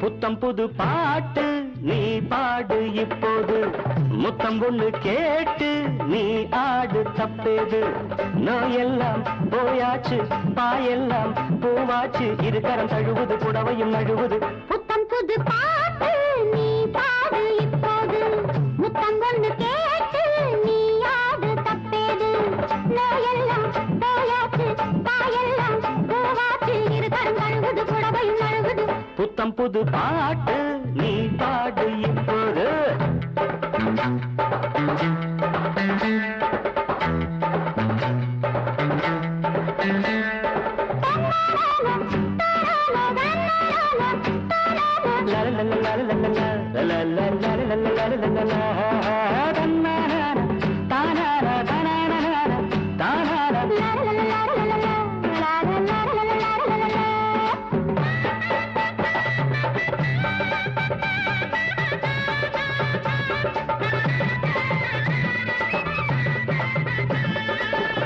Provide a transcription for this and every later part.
புத்தம் புது பாட்டு நீ பாடு இப்போது, முத்தம் ஒண்ணு கேட்டு நீ ஆடு தப்பேது. நோயெல்லாம் போயாச்சு, பாயெல்லாம் பூவாச்சு, இருக்கரம் தழுவுது, புடவையும் நழுவுது. புத்தம் புது பாட்டு நீ பாடு இப்போது, முத்தம் ஒண்ணு கேட்டு நீ ஆடு தப்பேது. நோயெல்லாம் போயாச்சு, பாயெல்லாம் பூவாச்சு, இருக்கரம் தழுவுது, புடவையும் நழுவுது. புத்தம் புது பாட்டு நீ பாடு இப்போது.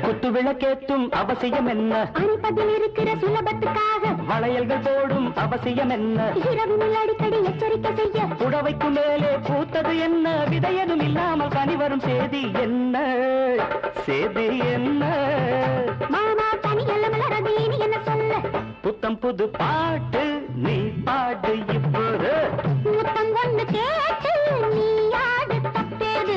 குத்து விளக்கேற்றும் அவசியம் என்ன? அணிப்பதில் இருக்கிற சுலபத்துக்காக வளையல்கள் போடும் அவசியம் என்ன? இரவினில் அடிக்கடி எச்சரிக்கை செய்ய. புடவைக்கு மேலே பூத்தது என்ன? விதையதும் இல்லாமல் கனிவரும் சேதி என்ன? சேதி என்ன? மாமா தனி எல்லமலரது இனி என்ன சொல்ல? புத்தம் புது பாட்டு நீ பாடு இப்போது. முத்தம் ஒண்ணு கேட்டு நீ ஆடு தப்பேது.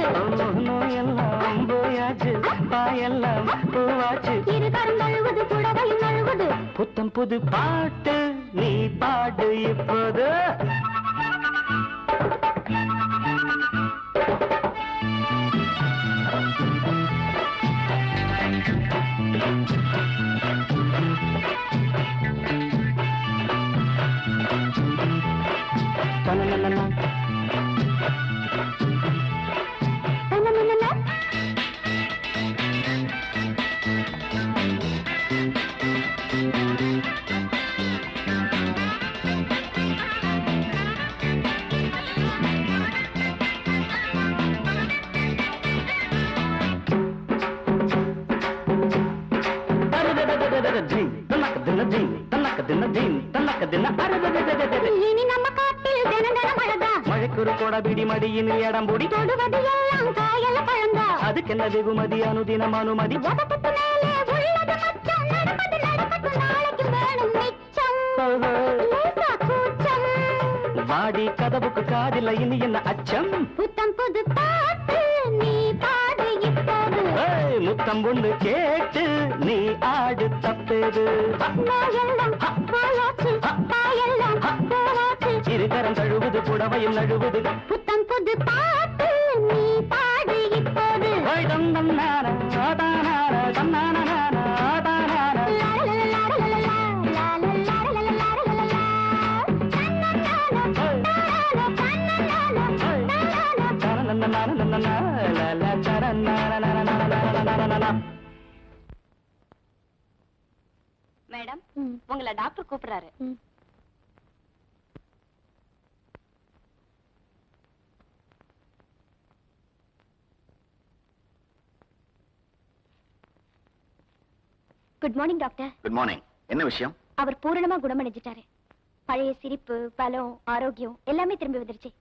நோயெல்லாம் போயாச்சு, பாயெல்லாம் பூவாச்சு, இருக்கரம் நழுவுது, புடவையும் நழுவுது. புத்தம் புது பாட்டு நீ பாடு இப்போது. இனி நம்ம காட்டில் தினம் தினம் மழைதான். மழைக்குரு கூட பிடி மடியின் இடம் பொடி, தொடுவது எல்லாம் காயல பழந்தா. அதுக்கென்ன வெகுமதி அனுதினம் அனுமதி. உதட்டுக்கு மேலே உள்ளது மச்சம், நடப்பது நடக்கட்டும், நாளைக்கு வேணும் மிச்சம். லேசா கூச்சம். வாடி கதவுக்கு காதில் இனி என்ன அச்சம்? புத்தம் புது பாட்டு நீ பாடு இப்போது. முத்தம் ஒண்ணு கேட்டு நீ ஆடு தப்பேது. நோயெல்லாம் போயாச்சு, பாயெல்லாம் பூவாச்சு, இருக்கரம் தழுவுது, புடவையும் நழுவுது. புத்தம் புது பாட்டு நீ பாடு இப்போது. மேடம், உங்களை டாக்டர் கூப்பிடுறாரு. Good morning doctor. Good morning. என்ன விஷயம்? அவர் பூரணமா குணமடைஞ்சிட்டாரு. பழைய சிரிப்பு, பலம், ஆரோக்கியம் எல்லாமே திரும்பி வந்துருச்சு.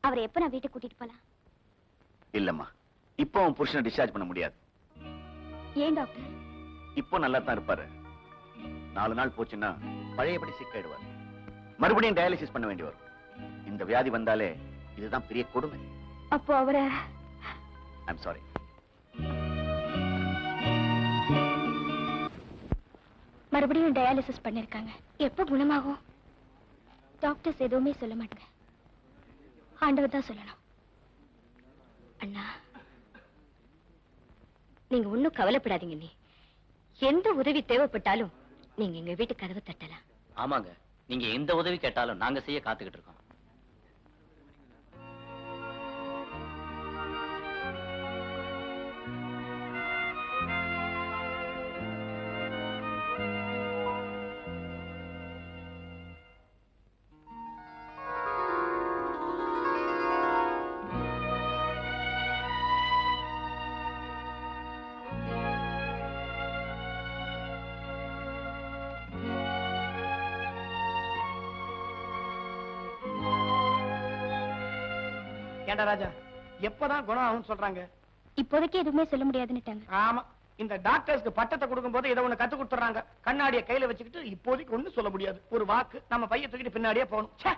அவரை எப்ப நான் வீட்டுக்கு கூட்டிட்டு போலாம்? இல்லம்மா, இப்போ உன் புருஷனை டிஸ்சார்ஜ் பண்ண முடியாது. ஏன் டாக்டர்? இப்போ நல்லா தான் இருப்பாரு. 4 நாள் போச்சுன்னா பழையபடி சிக்காயிடுவார். மறுபடியும் டயாலிசிஸ் பண்ண வேண்டி வரும். இந்த வியாதி வந்தாலே இதுதான் பெரிய கொடுமை. அப்போ அவரை ஐம் சாரி. மறுபடியும் டயாலிசிஸ் பண்ணிருக்காங்க. எப்ப குணமாகும்? டாக்டர்ஸ் எதுவுமே சொல்ல மாட்டாங்க, ஆண்டவர் தான் சொல்லணும். அண்ணா, நீங்க ஒண்ணும் கவலைப்படாதீங்க. நீ எந்த உதவி தேவைப்பட்டாலும் நீங்க எங்க வீட்டு கதவை தட்டலாம். ஆமாங்க, நீங்க எந்த உதவி கேட்டாலும் நாங்க செய்ய காத்துக்கிட்டு இருக்கோம். ஏண்டா ராஜா, எப்பதான் குணம் ஆகும்னு சொல்றாங்க? இப்போதைக்கு எதுவுமே சொல்ல முடியாதுன்னுட்டாங்க. ஆமா, இந்த டாக்டர்ஸ்க்கு பட்டத்தை கொடுக்கும் போது இதை ஒண்ணு கத்து கொடுத்துறாங்க. கண்ணாடியை கையில வச்சுக்கிட்டு இப்போதைக்கு ஒண்ணு சொல்ல முடியாது. ஒரு வாக்கு நம்ம பைய தூக்கிட்டு பின்னாடியே போகணும். ச்சே,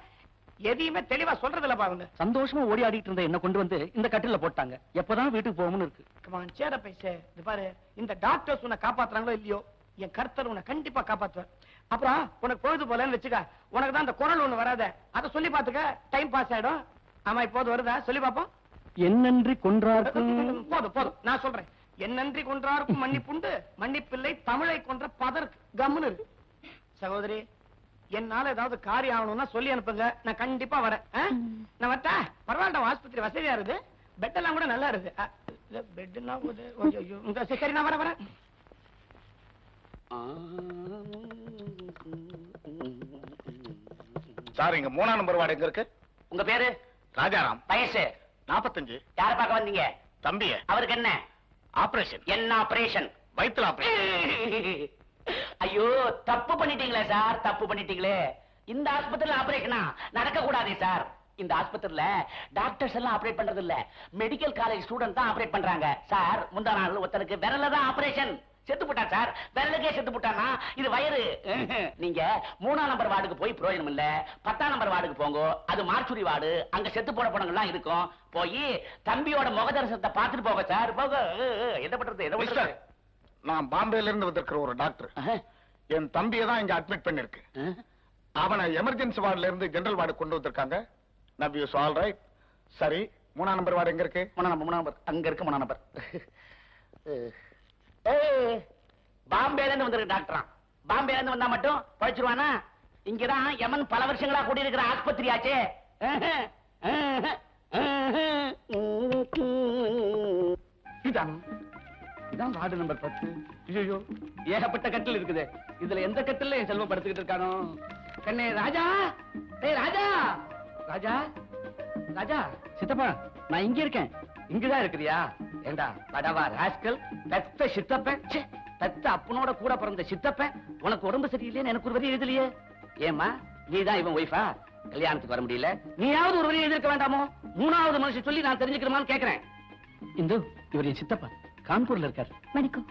எதையுமே தெளிவா சொல்றது இல்ல பாருங்க. சந்தோஷமா ஓடி ஆடிட்டு இருந்த என்ன கொண்டு வந்து இந்த கட்டில போட்டாங்க. எப்பதான் வீட்டுக்கு போகணும்னு இருக்கு. கமான் சேர பைசே. இது பாரு, இந்த டாக்டர்ஸ் உன்னை காப்பாத்துறாங்களோ இல்லையோ, என் கர்த்தர் உன்னை கண்டிப்பா காப்பாத்துவார். அப்புறம் உனக்கு பொழுது போலன்னு வச்சுக்க, உனக்கு தான் அந்த குரல் ஒண்ணு வராத, அதை சொல்லி பாத்துக்க, டைம் பாஸ் ஆயிடும். ஆமா, இப்போது வருதா? சொல்லி பாப்போம். என்னன்றி கொன்றார்க்கும் போதும் போதும், நான் சொல்றேன். என் நன்றி கொன்றாருக்கும் மன்னிப்புண்டு, மன்னிப்பில்லை தமிழை கொன்ற பதற்கு கம்முன்னு இருக்கு. சகோதரி, என்னால ஏதாவது காரியம் ஆகணும்னா சொல்லி அனுப்புங்க, நான் கண்டிப்பா வரேன். நான் வரட்டா? பரவாயில்ல, ஆஸ்பத்திரி வசதியா இருக்கு, பெட் எல்லாம் கூட நல்லா இருக்கு. பெட்னா சரி, நான் வரேன். சார், இங்க 3ஆம் நம்பர் வார்டு எங்க இருக்கு? உங்க பேரு? ராஜாராம். வயசு? 45. யார பார்க்க வந்தீங்க? தம்பிய. அவருக்கு என்ன ஆபரேஷன். என்ன ஆபரேஷன்? வயித்துல ஆபரேஷன். ஐயோ, தப்பு பண்ணிட்டீங்களே சார், தப்பு பண்ணிட்டீங்களே. இந்த ஆஸ்பத்திரியில ஆபரேஷனா? நடக்க கூடாதே சார். இந்த ஆஸ்பத்திரியில டாக்டர்ஸ் எல்லாம் ஆபரேட் பண்றது இல்ல, மெடிக்கல் காலேஜ் ஸ்டூடெண்ட் தான் ஆபரேட் பண்றாங்க சார். முந்தா நாள் ஒருத்தனுக்கு விரல்ல தான் ஆபரேஷன், செத்து போட்டான் சார். விரலுக்கே செத்து போட்டானா? இது வயிறு. நீங்க 3ஆம் நம்பர் வார்டுக்கு போய் பிரயோஜனம் இல்ல, 10ஆம் நம்பர் வார்டுக்கு போங்க. அது மார்ச்சுரி வார்டு, அங்க செத்து போட பணங்கள்லாம் இருக்கும். போய் தம்பியோட முகதரிசனத்தை பார்த்துட்டு போக சார். போக. எதை பண்றது, எதை பண்றது? நான் பாம்பேல இருந்து வந்திருக்கிற ஒரு டாக்டர் என் தம்பியை தான் இங்க அட்மிட் பண்ணிருக்கு. அவனை எமர்ஜென்சி வார்டுல இருந்து ஜெனரல் வார்டு கொண்டு வந்திருக்காங்க. Now you all right. சரி, 3ஆம் நம்பர் வார்டு எங்க இருக்கு? 3ஆம் நம்பர் அங்க இருக்கு. 3ஆம் நம்பர். பாம்பேல இருந்து வந்திருக்க டாக்டரா? பாம்பேல இருந்து வந்தா மட்டும் பழிச்சிருவானா? இங்கதான் யமன் பல வருஷங்களா கூடி இருக்கிற ஆஸ்பத்திரியாச்சே. இதான் வார்டு நம்பர் 10. ஐயோ, ஏகப்பட்ட கட்டில் இருக்குது. இதுல எந்த கட்டில என் செல்வம் படுத்துக்கிட்டு இருக்கானோ? கண்ணே ராஜா, ஏய் ராஜா, ராஜா, ராஜா. சித்தப்பா, நான் இங்க இருக்கேன். இங்கதான் இருக்கிறியா? ஏண்டா படவா ராஸ்கல், பெத்த சித்தப்பன், பெத்த அப்பனோட கூட பிறந்த சித்தப்பன், உனக்கு உடம்பு சரியில்லைன்னு எனக்கு ஒரு வரி எழுதலையே. ஏமா, நீதான் இவன் ஒய்ஃபா? கல்யாணத்துக்கு வர முடியல, நீயாவது ஒரு வரி எழுதிருக்க வேண்டாமோ? 3ஆவது மனுஷன் சொல்லி நான் தெரிஞ்சுக்கிறமான்னு கேக்குறேன். இந்து, இவர் என் சித்தப்பா, கான்பூர்ல இருக்காரு. வணக்கம்.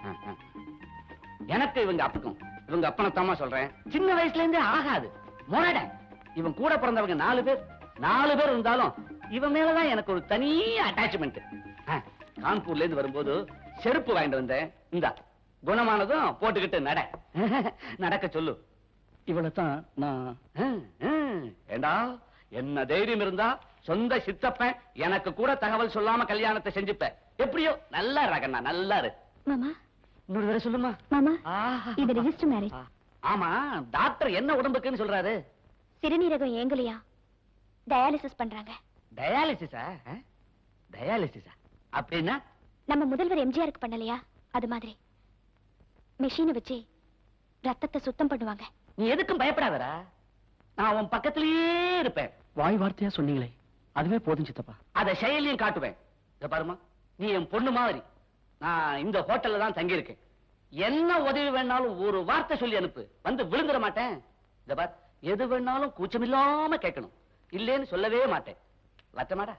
எனக்கு இவங்க அப்பக்கும் இவங்க அப்பனத்தாமா சொல்றேன். சின்ன வயசுல இருந்தே ஆகாது மொரட. இவன் கூட பிறந்தவங்க 4 பேர். 4 பேர் இருந்தாலும் இவன் மேலதான் எனக்கு ஒரு தனி அட்டாச்மெண்ட். கான்பூர்ல இருந்து வரும்போது செருப்பு வாங்கிட்டு வந்தேன். இந்த குணமானதும் போட்டுக்கிட்டு நடக்க சொல்லு. இவ்வளவுதான் நான். ஏண்டா, என்ன தைரியம் இருந்தா சொந்த சித்தப்பன் எனக்கு கூட தகவல் சொல்லாம கல்யாணத்தை செஞ்சுப்ப. எப்படியோ நல்லா இருக்கண்ணா, நல்லா இரு. மாமா, இன்னொரு தடவை சொல்லுமா. மாமா, இது ரெஜிஸ்டர் மேரேஜ். ஆமா, டாக்டர் என்ன உடம்புக்குன்னு சொல்றாரு? சிறுநீரகம் ஏங்கலையா, டயாலிசிஸ் பண்றாங்க. டயாலிசிஸா? டயாலிசிஸா அப்படின்னா? நம்ம முதல்வர் எம்ஜிஆருக்கு பண்ணலையா, அது மாதிரி மெஷினை வச்சு ரத்தத்தை சுத்தம் பண்ணுவாங்க. நீ எதுக்கும் பயப்படாதடா, நான் உன் பக்கத்திலேயே இருப்பேன். வாய் வார்த்தையா சொன்னீங்களே, அதுவே போதும் சித்தப்பா. அத செயலையும் காட்டுவேன். இத பாருமா, நீ என் பொண்ணு மாதிரி. நான் இந்த ஹோட்டல்ல தான் தங்கி இருக்கேன். என்ன உதவி வேணாலும் ஒரு வார்த்தை சொல்லி அனுப்பு, வந்து விழுந்துட மாட்டேன். இத பார், எது வேணாலும் கூச்சமில்லாம கேட்கணும், இல்லேன்னு சொல்லவே மாட்டேன். வட்டமாடா,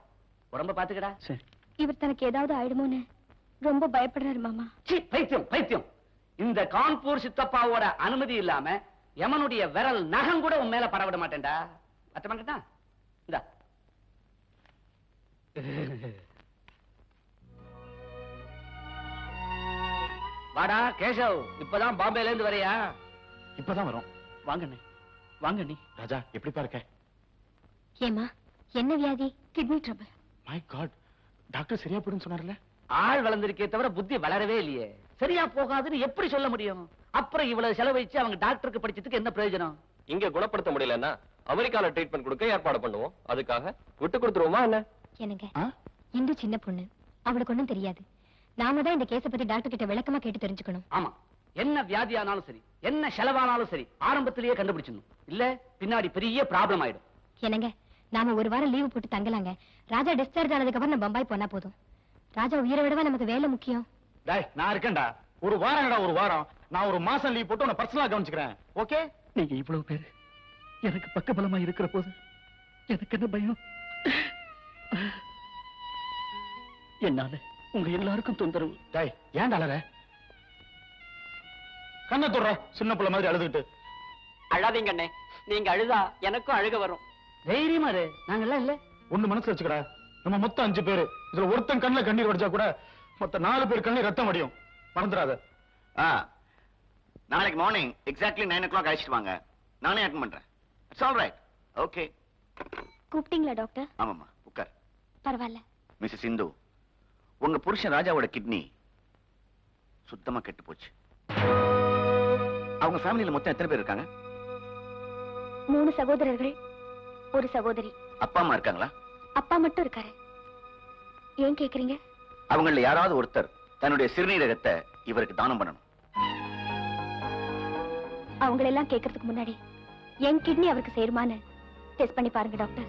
உடம்ப பாத்துக்கடா. இவர் தனக்கு ஏதாவது ஆயிடுமோன்னு ரொம்ப பயப்படுறாரு மாமா. பைத்தியம் பைத்தியம். இந்த கான்பூர் சித்தப்பாவோட அனுமதி இல்லாம யமனுடைய விரல் நகம் கூட உன் மேல பரவிட மாட்டேன்டா. வட்டமாட்டா? இந்தா. வாடா கேசவ், இப்பதான் பாம்பேல இருந்து வரையா? இப்பதான் வரும். வாங்கண்ணே, வாங்கண்ணே. ராஜா, எப்படிப்பா இருக்க? ஏமா, என்ன வியாதி? Kidney trouble. My god, doctor சரியா போயிடுன்னு சொன்னார்ல? ஆள் வளர்ந்திருக்கே தவிர புத்தி வளரவே இல்லையே. சரியா போகாதுன்னு எப்படி சொல்ல முடியும்? அப்புறம் இவ்வளவு செலவழிச்சு அவங்க டாக்டருக்கு படிச்சதுக்கு என்ன பிரயோஜனம்? இங்க குணப்படுத்த முடியலன்னா அமெரிக்கால ட்ரீட்மெண்ட் கொடுக்க ஏற்பாடு பண்ணுவோம். அதுக்காக விட்டு கொடுத்துருவோமா என்ன? என்னங்க, இந்து சின்ன பொண்ணு, அவளுக்கு ஒண்ணும் தெரியாது. நாம தான் இந்த கேஸ பத்தி டாக்டர் கிட்ட விளக்கமா கேட்டு தெரிஞ்சுக்கணும். ஆமா, என்ன வியாதியானாலும் சரி, என்ன செலவானாலும் சரி, ஆரம்பத்திலேயே கண்டுபிடிச்சிடணும். இல்ல பின்னாடி பெரிய ப்ராப்ளம் ஆயிடும். என்னங்க, நாம ஒரு வாரம் லீவு போட்டு தங்கலாங்க. ராஜா டிஸ்சார்ஜ் ஆனதுக்கு அப்புறம் நம்ம பம்பாய் போனா போதும். ராஜா உயிரை விடவா நமக்கு வேலை முக்கியம். டேய், நான் இருக்கேன்டா. ஒரு வாரம்டா, ஒரு வாரம். நான் ஒரு மாசம் லீவ் போட்டு உன்னை பர்சனலா கவனிச்சுக்கிறேன். ஓகே? நீங்க இவ்வளவு பேரு எனக்கு பக்கபலமா இருக்கிற போது எனக்கு என்ன பயம்? என்னால உங்க எல்லாருக்கும் தொந்தரவு. டேய் ஏன்டா அலற? கண்ணை தொடுற சின்ன பிள்ளை மாதிரி அழுதுகிட்டு. அழாதீங்க அண்ணே, நீங்க அழுதா எனக்கும் அழுக வரும். தைரியமா இரு, நாங்கெல்லாம் இல்ல. ஒண்ணு மனசு வச்சுக்கடா, நம்ம மொத்தம் 5 பேரு. இதுல ஒருத்தன் கண்ணுல கண்ணீர் வடிச்சா கூட மொத்த 4 பேர் கண்ணீர் ரத்தம் வடியும். மறந்துடாத. நாளைக்கு மார்னிங் எக்ஸாக்ட்லி 9 o'clock அழைச்சிட்டு வாங்க. நானே அட்டன் பண்றேன். It's all right. ஓகே. கூப்பிட்டீங்களா டாக்டர்? ஆமாம்மா, உட்கார். பரவாயில்ல. மிஸ்ஸஸ் இந்து, உங்க புருஷன் ராஜாவோட கிட்னி சுத்தமா கெட்டு போச்சு. அவங்க ஃபேமிலியில மொத்தம் எத்தனை பேர் இருக்காங்க? 3 சகோதரர்கள், ஒரு சகோதரி. அப்பா அம்மா இருக்காங்களா? அப்பா மட்டும் இருக்காரு. ஏன் கேக்குறீங்க? அவங்கள யாராவது ஒருத்தர் தன்னுடைய சிறுநீரகத்தை இவருக்கு தானம் பண்ணணும். அவங்களெல்லாம் கேட்கறதுக்கு முன்னாடி என் கிட்னி அவருக்கு சேருமான்னு டெஸ்ட் பண்ணி பாருங்க டாக்டர்.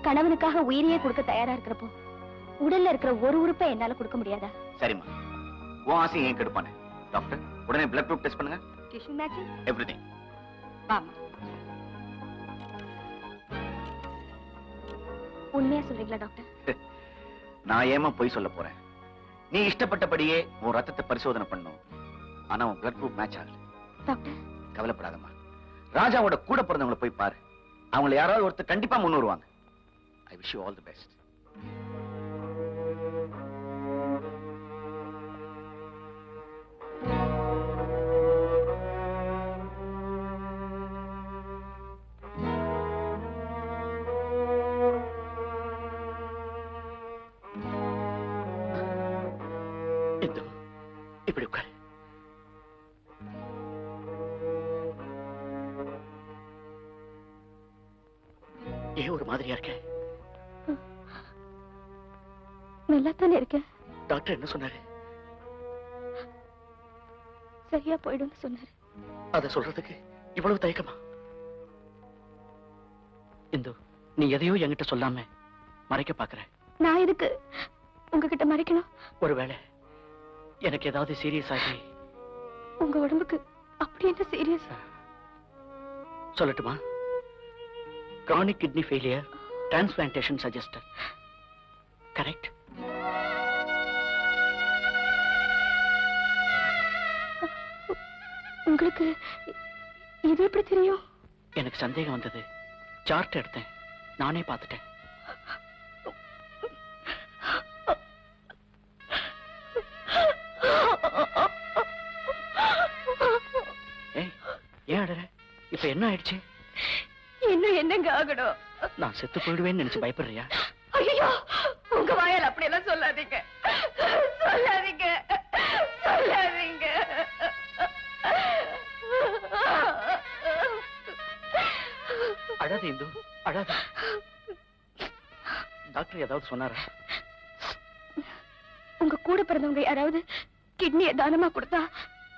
கணவனுக்காக உயிரையே கொடுக்க தயாரா இருக்கிறப்போ உடல்ல இருக்கிற ஒரு உறுப்பை என்னால கொடுக்க முடியாதா? சரிம்மா, உன் ஆசை ஏன் கெடுப்பானே. டாக்டர், உடனே பிளட் குரூப் டெஸ்ட் பண்ணுங்க. Tissue matching. எவ்ரிதிங். வாமா. உண்மையா சொல்றீங்களா டாக்டர்? நான் ஏமா போய் சொல்ல போறேன்? நீ இஷ்டப்பட்டபடியே உன் ரத்தத்தை பரிசோதனை பண்ணும். ஆனா உன் பிளட் குரூப் மேட்ச் ஆகல. டாக்டர், கவலைப்படாதம்மா. ராஜாவோட கூட பிறந்தவங்களை போய் பாரு. அவங்கள யாராவது ஒருத்தர் கண்டிப்பா முன் வருவாங்க. I wish you all the best. இப்படி உட்காரு. ஏன் ஒரு மாதிரியா இருக்க? நல்லா தானே இருக்க. டாக்டர் என்ன சொன்னாரு? சரியா போயிடும்னு சொன்னாரு. அத சொல்றதுக்கு இவ்வளவு தயக்கமா? இந்து, நீ எதையோ என்கிட்ட சொல்லாம மறைக்க பாக்குற. நான் எதுக்கு உங்ககிட்ட மறைக்கணும்? ஒருவேளை எனக்கு ஏதாவது சீரியஸ் ஆகி உங்க உடம்புக்கு அப்படி என்ன சீரியஸ்? சொல்லட்டுமா? chronic kidney failure, transplantation suggested. Correct? உங்களுக்கு இது எப்படி தெரியும்? எனக்கு சந்தேகம் வந்தது. சார்ட் எடுத்தேன், நானே பார்த்துட்டேன். ஏய், ஏன் அழற? இப்ப என்ன ஆயிடுச்சு? இன்னும் என்னங்க ஆகணும்? நான் செத்து போயிடுவேன்னு நினைச்சு பயப்படுறியா? ஐயோ, உங்க வாயால் அப்படி எல்லாம் சொல்லாதீங்க, சொல்லாதீங்க, சொல்லாதீங்க. அழாத இந்து, அழாத. டாக்டர் ஏதாவது சொன்னாரா? உங்க கூட பிறந்தவங்க யாராவது கிட்னியை தானமா கொடுத்தா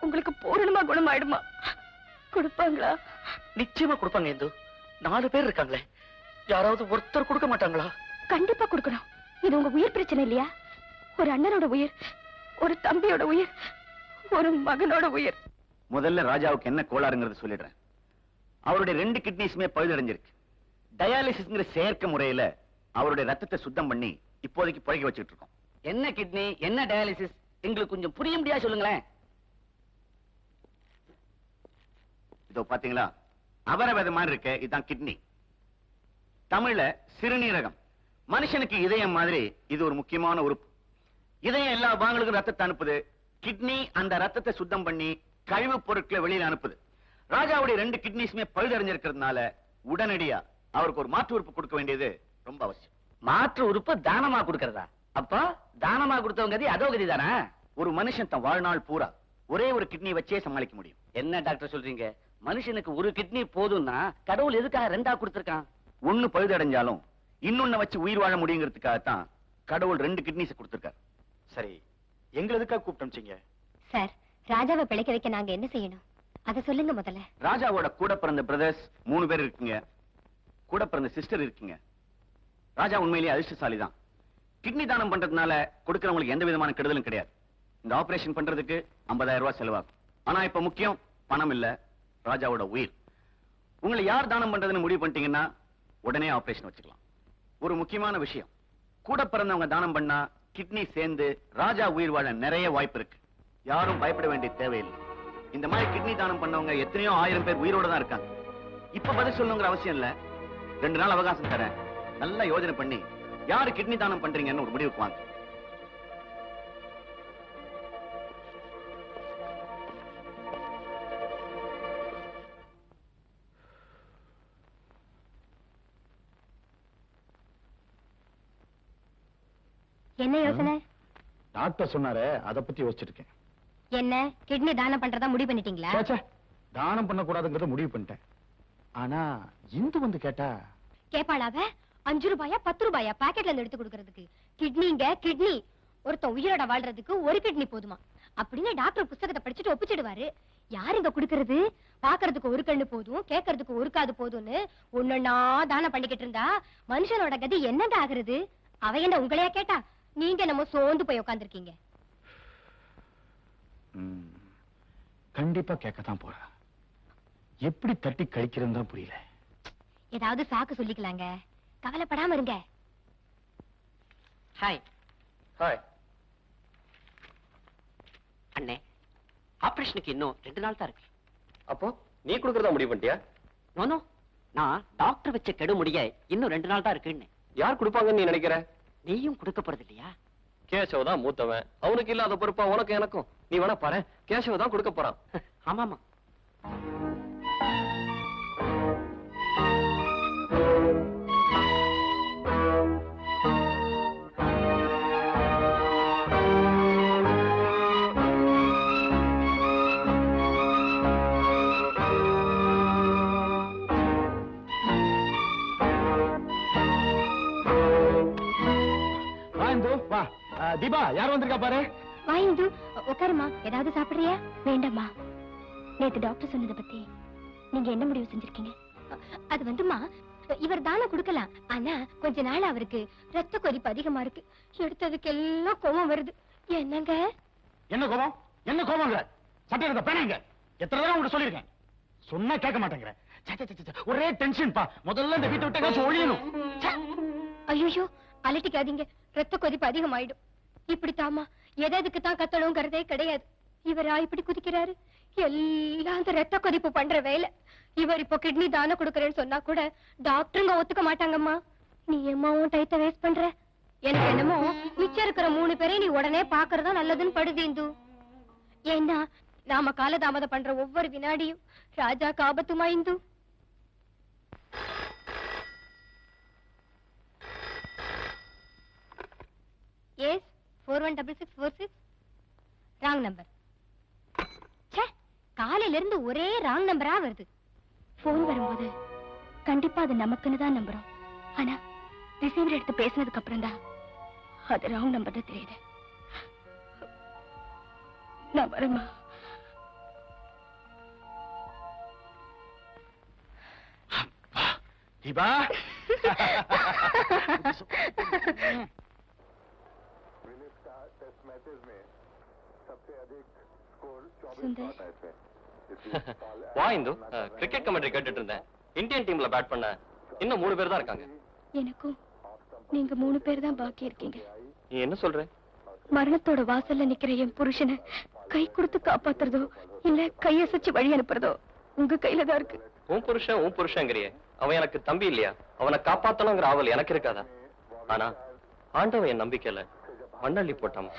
உங்களுக்கு பூரணமா குணமாயிடுமா? கொடுப்பாங்களா? நிச்சயமா கொடுப்பாங்க இந்து. 4 பேர் இருக்காங்களே, யாராவது ஒருத்தர் கொடுக்க மாட்டாங்களா? கண்டிப்பா கொடுக்கணும். இது உங்க உயிர் பிரச்சனை இல்லையா? ஒரு அண்ணனோட உயிர், ஒரு தம்பியோட உயிர், ஒரு மகனோட உயிர். முதல்ல ராஜாவுக்கு என்ன கோளாறுங்கிறது சொல்லிடுறேன். அவருடைய 2 கிட்னிஸுமே பழுதடைஞ்சிருக்கு. டயாலிசிஸ்ங்கிற செயற்கை முறையில அவருடைய ரத்தத்தை சுத்தம் பண்ணி இப்போதைக்கு புழைக்க வச்சுட்டு இருக்கோம். என்ன கிட்னி, என்ன டயாலிசிஸ், எங்களுக்கு கொஞ்சம் புரிய முடியா சொல்லுங்களேன். இதோ பாத்தீங்களா, அவரை வித மாதிரி இருக்க, இதுதான் கிட்னி. தமிழ்ல சிறுநீரகம். மனுஷனுக்கு இதயம் மாதிரி இது ஒரு முக்கியமான உறுப்பு. இதயம் எல்லா பாகங்களுக்கும் ரத்தத்தை அனுப்புது. கிட்னி அந்த ரத்தத்தை சுத்தம் பண்ணி கழிவு பொருட்களை வெளியில அனுப்புது. ராஜாவுடைய 2 கிட்னிஸுமே பழுதடைஞ்சிருக்கிறதுனால உடனடியா அவருக்கு ஒரு மாற்று உறுப்பு கொடுக்க வேண்டியது ரொம்ப அவசியம். மாற்று உறுப்பு தானமா கொடுக்கறதா? அப்பா, தானமா கொடுத்தவங்க கதி அதோ கதி தானே? ஒரு மனுஷன் தன் வாழ்நாள் பூரா ஒரே ஒரு கிட்னி வச்சே சமாளிக்க முடியும். என்ன டாக்டர் சொல்றீங்க? மனுஷனுக்கு ஒரு கிட்னி போதும்னா கடவுள் எதுக்காக 2ஆ கொடுத்திருக்கான்? ஒண்ணு பழுதடைஞ்சாலும் இன்னொன்னு வச்சு உயிர் வாழ முடியுங்கிறதுக்காகத்தான் கடவுள் 2 கிட்னிஸ் கொடுத்திருக்காரு. சரி, எங்களை எதுக்காக கூப்பிட்டோம்ச்சீங்க? சார், ராஜாவை பிழைக்க வைக்க நாங்க என்ன செய்யணும்? அத சொல்லுங்க முதல்ல. ராஜாவோட கூட பிறந்த பிரதர்ஸ் 3 பேர் இருக்கீங்க. கூட பிறந்த சிஸ்டர் இருக்கீங்க. ராஜா உண்மையிலேயே அதிர்ஷ்டசாலி தான். கிட்னி தானம் பண்றதுனால கொடுக்கறவங்களுக்கு எந்த விதமான கெடுதலும் கிடையாது. இந்த ஆபரேஷன் பண்றதுக்கு 50,000 ரூபாய் செலவாகும். ஆனா இப்ப முக்கியம் பணம் இல்ல, ராஜாவோட உயிர். உங்களை யார் தானம் பண்றதுன்னு முடிவு பண்ணிட்டீங்கன்னா உடனே ஆபரேஷன் வச்சுக்கலாம். ஒரு முக்கியமான விஷயம், கூட பிறந்தவங்க தானம் பண்ணா கிட்னி சேர்ந்து ராஜா உயிர் வாழ நிறைய வாய்ப்பு இருக்கு. யாரும் பயப்பட வேண்டிய தேவையில்லை. இந்த மாதிரி கிட்னி தானம் பண்ணவங்க எத்தனையோ 1000 பேர் உயிரோட தான் இருக்காங்க. இப்ப பதில் சொல்லணுங்கிற அவசியம் இல்ல. 2 நாள் அவகாசம் தரேன். நல்லா யோசனை பண்ணி யாரு கிட்னி தானம் பண்றீங்கன்னு ஒரு முடிவுக்கு வாங்க. என்ன யோசனை? டாக்டர் சொன்னாரே அத பத்தி யோசிச்சுட்டு இருக்கேன். என்ன கிட்னி தானம் பண்றதா முடிவு பண்ணிட்டீங்களா? ச்சே, தானம் பண்ண கூடாதுங்கறத முடிவு பண்ணிட்டேன். ஆனா இந்து வந்து கேட்டா கேப்பாளாவ 5 ரூபாயா 10 ரூபாயா பாக்கெட்ல இருந்து எடுத்து கொடுக்கறதுக்கு? கிட்னிங்க கிட்னி. ஒருத்தன் உயிரோட வாழ்றதுக்கு ஒரு கிட்னி போதுமா அப்படின்னு டாக்டர் புத்தகத்தை படிச்சுட்டு ஒப்பிச்சிடுவாரு. யாருங்க குடுக்கறது? பாக்குறதுக்கு ஒரு கண்ணு போதும், கேட்கறதுக்கு ஒரு காது போதும்னு ஒன்னொன்னா தானம் பண்ணிக்கிட்டு இருந்தா மனுஷனோட கதி என்னங்க ஆகுறது? அவ என்ன உங்களையா கேட்டா? நீங்க நம்ம சோர்ந்து போய் உட்கார்ந்திருக்கீங்க. கண்டிப்பா கேட்கத்தான் போறா. எப்படி தட்டி கழிக்கிறதுன்னு தான் புரியல. ஏதாவது சாக்கு சொல்லிக்கலாங்க, கவலைப்படாம இருங்க. Hi hi. அண்ணே, ஆபரேஷனுக்கு இன்னும் 2 நாள் தான் இருக்கு. அப்போ நீ கொடுக்கறதா முடிவு பண்ணிட்டியா? நோ, நான் டாக்டர் வச்ச கெடு முடிய இன்னும் 2 நாள் தான் இருக்குன்னு. யார் கொடுப்பாங்கன்னு நீ நினைக்கிற? நீயும் கொடுக்க போறது இல்லையா? கேசவ தான் மூத்தவன். அவனுக்கு இல்லாத பொறுப்பா உனக்கு எனக்கும். நீ வேணா பாரு, கேசவ தான் கொடுக்க போறான். ஆமாமா. வா தீபா, யார் வந்திருக்கா பாரு. வா இந்து, உட்காருமா. ஏதாவது சாப்பிடுறியா? வேண்டாம்மா. நேத்து டாக்டர் சொன்னதை பத்தி நீங்க என்ன முடிவு செஞ்சிருக்கீங்க? அது வந்துமா, இவர் தானம் கொடுக்கலாம். ஆனா கொஞ்ச நாள் அவருக்கு ரத்த கொதிப்பு அதிகமா இருக்கு. எடுத்ததுக்கு எல்லாம் கோவம் வருது. என்னங்க? என்ன கோபம்? என்ன கோபங்கிற? சட்டை பேனாங்க. எத்தனை தடவை உங்கள்ட்ட சொல்லியிருக்கேன், சொன்னா கேட்க மாட்டேங்கிற. ஒரே டென்ஷன் பா. முதல்ல இந்த வீட்டை விட்டு ஒழியணும். ஐயோ, அலட்டிக்காதீங்க. ரத்த கொதிப்பு அதிகமாயிடும். இப்படித்தாமா எதுக்கு தான் கத்தணுங்கிறதே கிடையாது. இவரா இப்படி குதிக்கிறாரு. எல்லாம் அந்த ரத்த கொதிப்பு பண்ற வேலை. இவர் இப்போ கிட்னி தானம் கொடுக்கறேன்னு சொன்னா கூட டாக்டருங்க ஒத்துக்க மாட்டாங்கம்மா. நீ ஏம்மா உன் டயத்தை வேஸ்ட் பண்ற? எனக்கு என்னமோ மிச்சம் இருக்கிற 3 பேரை நீ உடனே பாக்குறதா நல்லதுன்னு படுது இந்து. ஏன்னா நாம காலதாமதம் பண்ற ஒவ்வொரு வினாடியும் ராஜாக்கு ஆபத்துமா இந்து. Yes, 416646. Wrong number. ச்சே, காலையில இருந்து ஒரே ராங் நம்பரா வருது. போன் வரும்போது கண்டிப்பா அது நமக்குன்னு தான் நம்புறோம். ஆனா ரிசீவர் எடுத்து பேசினதுக்கு அப்புறம் தான் அது ராங் நம்பர் தான் தெரியுது. நான் வரமா. தீபா, சுந்தர், வா இந்து. கிரிக்கெட் கமெண்ட்ரி கேட்டுட்டு இருந்தேன். இந்தியன் டீம்ல பேட் பண்ண இன்னும் 3 பேர் தான் இருக்காங்க. எனக்கும் நீங்க 3 பேர் தான் பாக்கி இருக்கீங்க. நீ என்ன சொல்ற? மரணத்தோட வாசல்ல நிக்கிற என் புருஷனை கை கொடுத்து காப்பாத்துறதோ இல்ல கையசைச்சு வழி அனுப்புறதோ உங்க கையில தான் இருக்கு. உன் புருஷங்கிறியே, அவன் எனக்கு தம்பி இல்லையா? அவனை காப்பாத்தணுங்கிற ஆவல் எனக்கு இருக்காதா? ஆனா ஆண்டவன் என் நம்பிக்கையில மண்ணள்ளி போட்டாமா.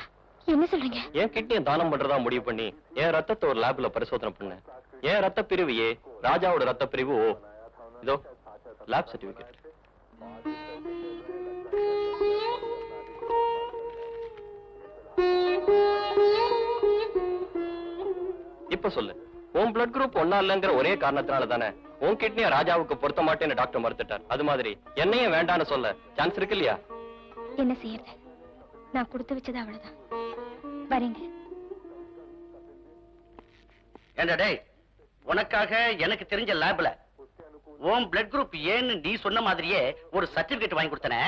என்ன சொல்றீங்க? என் கிட்னியை தானம் பண்றதா முடிவு பண்ணி என் ரத்தத்தை ஒரு லேப்ல பரிசோதனை பண்ணேன். என் ரத்த பிரிவு ஏ, ராஜாவோட ரத்த பிரிவு ஓ. இதோ லேப் சர்டிபிகேட். இப்ப சொல்லு, உன் பிளட் குரூப் ஒன்னா இல்லங்கிற ஒரே காரணத்தினால தானே உன் கிட்னியை ராஜாவுக்கு பொருத்த மாட்டேன்னு டாக்டர் மறுத்துட்டார். அது மாதிரி என்னையும் வேண்டான்னு சொல்ல சான்ஸ் இருக்கு இல்லையா? என்ன செய்யறது? நான் கொடுத்து வச்சது அவ்வளவுதான். வரீங்க. ஏண்டா டேய், உனக்காக எனக்கு தெரிஞ்ச லேப்ல உன் பிளட் குரூப் ஏன்னு நீ சொன்ன மாதிரியே ஒரு சர்டிபிகேட் வாங்கி கொடுத்தனே,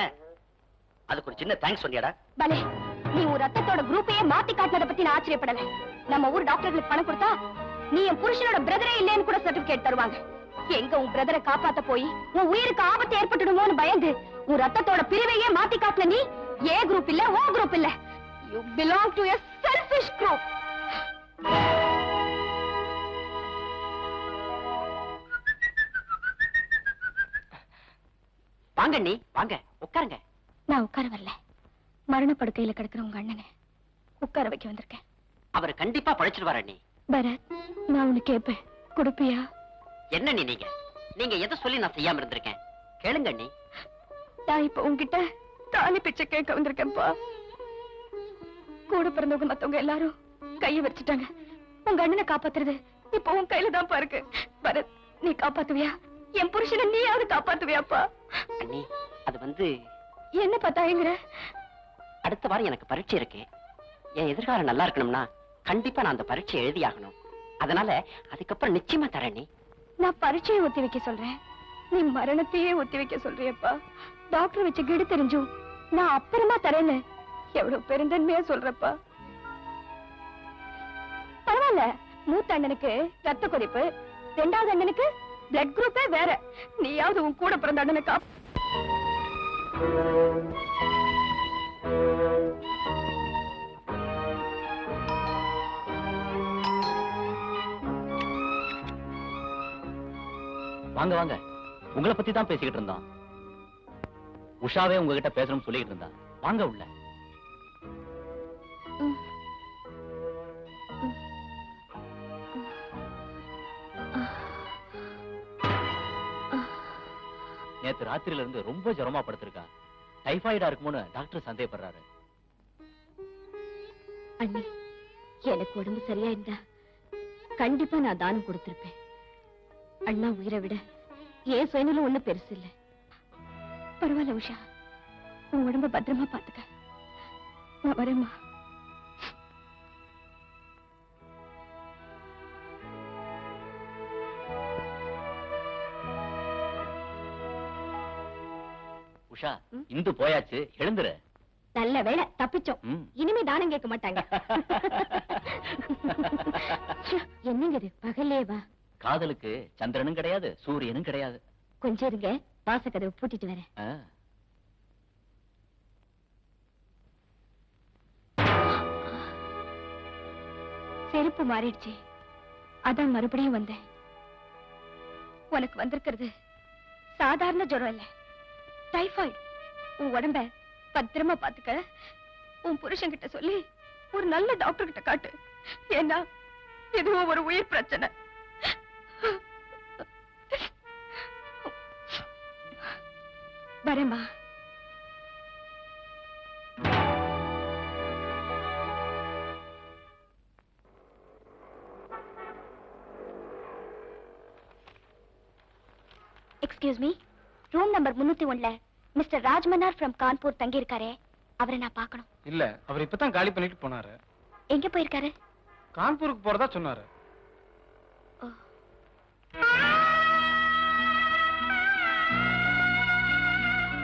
அதுக்கு ஒரு சின்ன தேங்க்ஸ் சொன்னியாடா. பலே, நீ உன் ரத்தத்தோட குரூப்பையே மாத்தி காட்டினதை பத்தி நான் ஆச்சரியப்படல. நம்ம ஊர் டாக்டர்களுக்கு பணம் கொடுத்தா நீ என் புருஷனோட பிரதரே இல்லைன்னு கூட சர்டிபிகேட் தருவாங்க. எங்க உன் பிரதரை காப்பாத்த போய் உன் உயிருக்கு ஆபத்து ஏற்பட்டுடுமோன்னு பயந்து உன் ரத்தத்தோட பிரிவையே மாத்தி காட்டல. நீ ஏ குரூப் இல்ல ஓ குரூப் இல்ல you belong to a selfish group. வாங்க அண்ணி வாங்க உட்காருங்க. நான் உட்கார வரல, மரணப்படுக்கையில கிடக்குற உங்க அண்ணனை உட்கார வைக்க வந்திருக்கேன். அவர் கண்டிப்பா பழைச்சிடுவார் அண்ணி. பரத், நான் உனக்கு கேட்பேன், கொடுப்பியா? என்ன நீ நீங்க எதை சொல்லி நான் செய்யாம இருந்திருக்கேன்? கேளுங்க அண்ணி. நான் இப்ப உன்கிட்ட தாலி பிச்சை கேட்க வந்திருக்கேன்ப்பா. கூட பிறந்தவங்க மத்தவங்க எல்லாரும் கைய வச்சுட்டாங்க. உங்க அண்ணனை காப்பாத்துறது இப்ப உன் கையில தான் இருக்கு. பரத், நீ காப்பாத்துவியா? என் புருஷனை நீயாவது காப்பாத்துவியாப்பா? அண்ணி அது வந்து என்ன பார்த்தாங்கிற? அடுத்த வாரம் எனக்கு பரீட்சை இருக்கு. என் எதிர்காலம் நல்லா இருக்கணும்னா கண்டிப்பா நான் அந்த பரீட்சை எழுதி ஆகணும். அதனால அதுக்கப்புறம் நிச்சயமா தரேன். நீ நான் பரீட்சையை ஒத்தி வைக்க சொல்றேன், நீ மரணத்தையே ஒத்தி வைக்க சொல்றியப்பா. டாக்டர் வச்சு கிடு தெரிஞ்சும் நான் அப்புறமா தரேன்னு எவ்வளவு பெருந்தன்மையா சொல்றப்பா. பரவாயில்ல, மூத்த அண்ணனுக்கு ரத்த கொதிப்பு, ரெண்டாவது அண்ணனுக்கு பிளட் குரூப்பே வேற. நீயாவது உன் கூட பிறந்த அண்ணனை வாங்க வாங்க, உங்களை பத்தி தான் பேசிக்கிட்டு இருந்தோம். உஷாவே உங்ககிட்ட பேசணும்னு சொல்லிட்டு இருந்தா. வாங்க உள்ள. நேத்து ராத்திரியில இருந்து ரொம்ப ஜுரமா படுத்திருக்கா. டைபாய்டா இருக்குமோன்னு டாக்டர் சந்தேகப்படுறாரு. அண்ணி, எனக்கு உடம்பு சரியா இருந்தா கண்டிப்பா நான் தானம் கொடுத்திருப்பேன். அண்ணா உயிரை விட ஏன் சுயநலம் ஒண்ணு பெருசு இல்ல. பரவாயில்ல உஷா, உன் உடம்ப பத்திரமா பாத்துக்க. நான் வரேம்மா. உஷா, இந்து போயாச்சு, எழுந்துரு. நல்ல வேளை தப்பிச்சோம். ம். இனிமே தானம் கேட்க மாட்டாங்க. என்னங்க இது பகல்லேவா? காதலுக்கு சந்திரனும் கிடையாது, சூரியனும் கிடையாது. கொஞ்சம் இருங்க, வாசக்கதவை பூட்டிட்டு வரேன். ஆ. செருப்பு மாறிடுச்சு, அதான் மறுபடியும் வந்தேன். உனக்கு வந்திருக்கிறது சாதாரண ஜுரம் இல்ல, டைபாய்டு. உன் உடம்ப பத்திரமா பாத்துக்க. உன் புருஷன் கிட்ட சொல்லி ஒரு நல்ல டாக்டர் கிட்ட காட்டு. ஏன்னா இதுவும் ஒரு உயிர் பிரச்சனை. வரேம்மா. எக்ஸ்கியூஸ் மீ, ரூம் நம்பர் 301ல மிஸ்டர் ராஜ்மன்னார் ஃப்ரம் கான்பூர் தங்கி இருக்காரே, அவரை நான் பார்க்கணும். இல்ல, அவர் இப்பதான் காலி பண்ணிட்டு போனாரு. எங்க போயிருக்காரு? கான்பூருக்கு போறதா சொன்னாரு. ஓ.